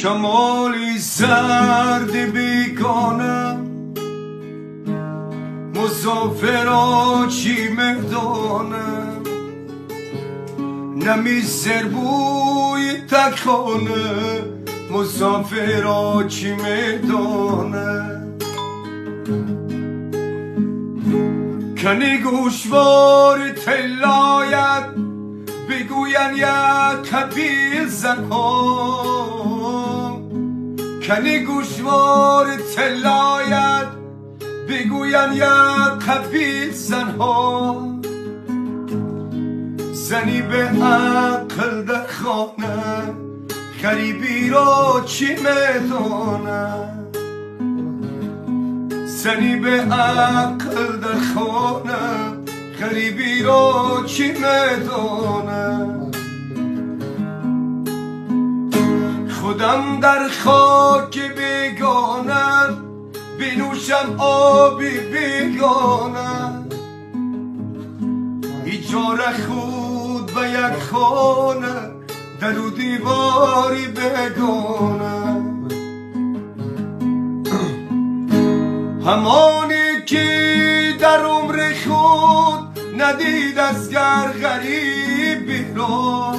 شمالی سرد بیگانه مسافرا چی میدانه نمی سربوی تکانه مسافرا چی میدانه کنی گوشوار تلایت بگوین یک قبیل زنها کنی گوشوار تلایت بگوین یک قبیل زنها زنی به عقل در خانه غریبی را چی میدانه زنی به عقل در خانه غریبی را چی میدانه خودم در خاک بیگانه بنوشم آبی بیگانه ایجار خود و یک خانه در و دیواری بگانه همانی که در عمر خود ندید از گر غریبی را